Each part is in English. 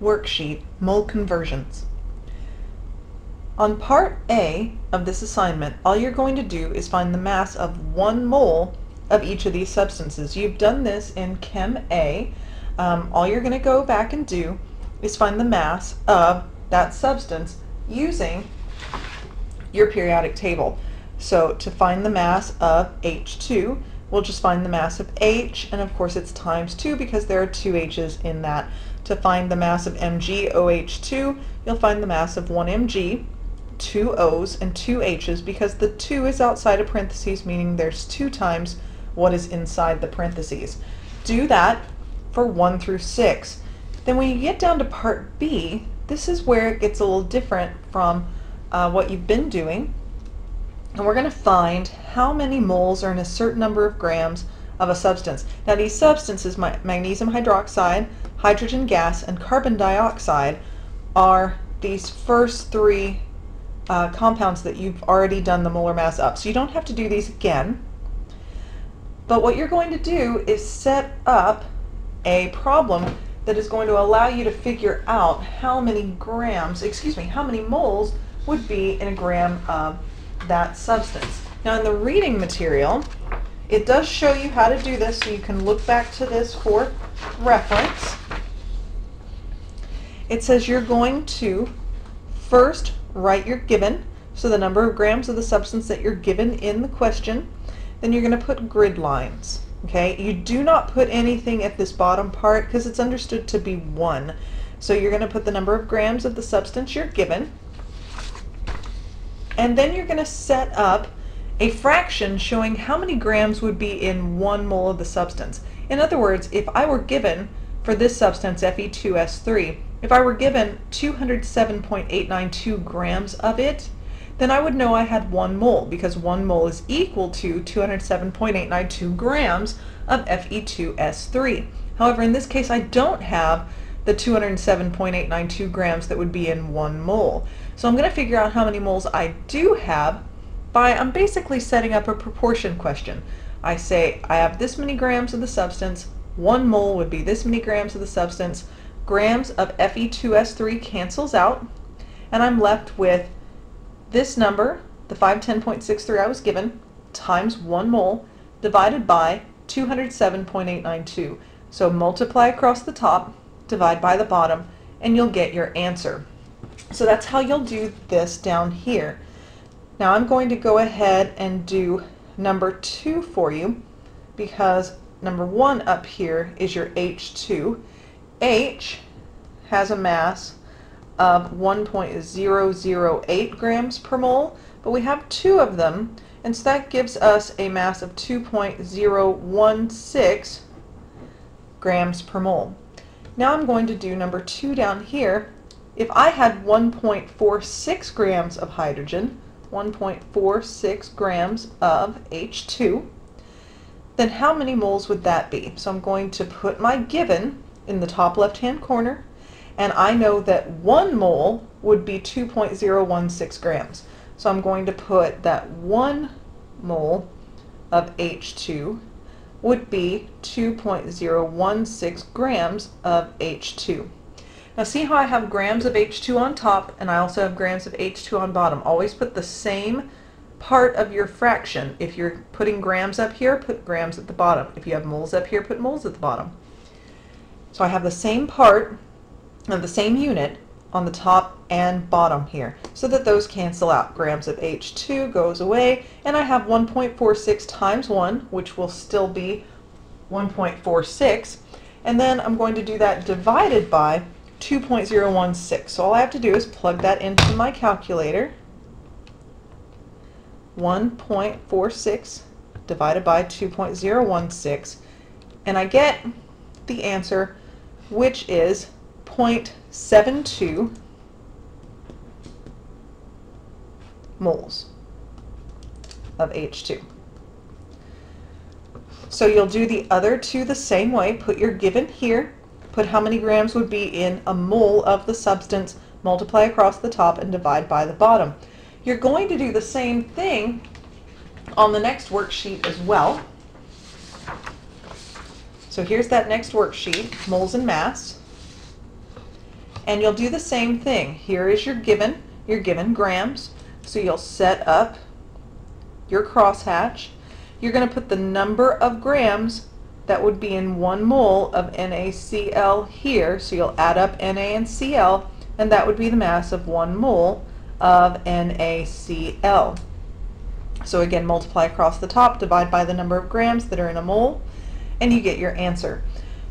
Worksheet, Mole Conversions. On part A of this assignment, all you're going to do is find the mass of 1 mole of each of these substances. You've done this in Chem A. All you're going to go back and do is find the mass of that substance using your periodic table. So to find the mass of H2, we'll just find the mass of H, and of course it's times 2 because there are 2 H's in that. To find the mass of MgOH2, you'll find the mass of 1 Mg, 2 O's, and 2 H's because the 2 is outside of parentheses, meaning there's 2 times what is inside the parentheses. Do that for 1 through 6. Then when you get down to part B, this is where it gets a little different from what you've been doing. And we're going to find how many moles are in a certain number of grams of a substance. Now these substances, magnesium hydroxide, hydrogen gas, and carbon dioxide, are these first 3 compounds that you've already done the molar mass up. So you don't have to do these again. But what you're going to do is set up a problem that is going to allow you to figure out how many moles would be in a gram of that substance. Now in the reading material, it does show you how to do this, so you can look back to this for reference. It says you're going to first write your given, so the number of grams of the substance that you're given in the question. Then you're going to put grid lines. Okay, you do not put anything at this bottom part because it's understood to be 1. So you're going to put the number of grams of the substance you're given, and then you're going to set up a fraction showing how many grams would be in 1 mole of the substance. In other words, if I were given, for this substance Fe2S3, if I were given 207.892 grams of it, then I would know I had 1 mole, because 1 mole is equal to 207.892 grams of Fe2S3. However, in this case, I don't have the 207.892 grams that would be in 1 mole. So I'm going to figure out how many moles I do have by, I'm basically setting up a proportion question. I say I have this many grams of the substance, 1 mole would be this many grams of the substance, grams of Fe2S3 cancels out, and I'm left with this number, the 510.63 I was given, times 1 mole, divided by 207.892. So multiply across the top, divide by the bottom, and you'll get your answer. So that's how you'll do this down here. Now I'm going to go ahead and do number 2 for you, because number 1 up here is your H2. H has a mass of 1.008 grams per mole, but we have 2 of them, and so that gives us a mass of 2.016 grams per mole. Now I'm going to do number 2 down here. If I had 1.46 grams of hydrogen, 1.46 grams of H2, then how many moles would that be? So I'm going to put my given in the top left-hand corner, and I know that 1 mole would be 2.016 grams. So I'm going to put that 1 mole of H2 would be 2.016 grams of H2. Now see how I have grams of H2 on top, and I also have grams of H2 on bottom. Always put the same part of your fraction. If you're putting grams up here, put grams at the bottom. If you have moles up here, put moles at the bottom. So I have the same part of the same unit on the top and bottom here, so that those cancel out. Grams of H2 goes away, and I have 1.46 times 1, which will still be 1.46, and then I'm going to do that divided by 2.016. So all I have to do is plug that into my calculator. 1.46 divided by 2.016, and I get the answer, which is 0.72 moles of H2. So you'll do the other 2 the same way. Put your given here, put how many grams would be in a mole of the substance, multiply across the top, and divide by the bottom. You're going to do the same thing on the next worksheet as well. So here's that next worksheet, moles and mass. And you'll do the same thing. Here is you're given grams, so you'll set up your crosshatch. You're going to put the number of grams that would be in 1 mole of NaCl here, so you'll add up Na and Cl, and that would be the mass of 1 mole of NaCl. So again, multiply across the top, divide by the number of grams that are in a mole, and you get your answer.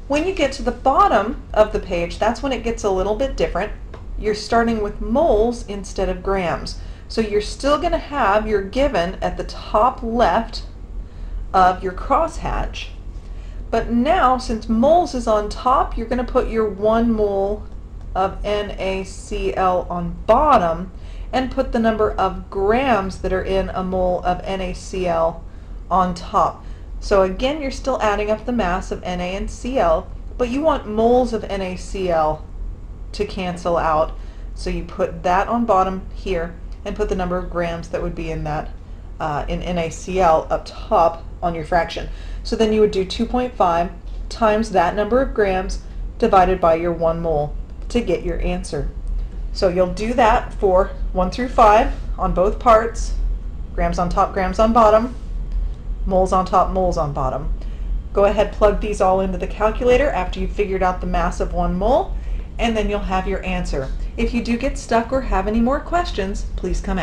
When you get to the bottom of the page, that's when it gets a little bit different. You're starting with moles instead of grams. So you're still going to have your given at the top left of your crosshatch, but now since moles is on top, you're going to put your 1 mole of NaCl on bottom and put the number of grams that are in a mole of NaCl on top. So again, you're still adding up the mass of Na and Cl, but you want moles of NaCl to cancel out. So you put that on bottom here and put the number of grams that would be in that in NaCl up top on your fraction. So then you would do 2.5 times that number of grams divided by your 1 mole to get your answer. So you'll do that for 1 through 5 on both parts, grams on top, grams on bottom, moles on top, moles on bottom. Go ahead, plug these all into the calculator after you've figured out the mass of 1 mole, and then you'll have your answer. If you do get stuck or have any more questions, please come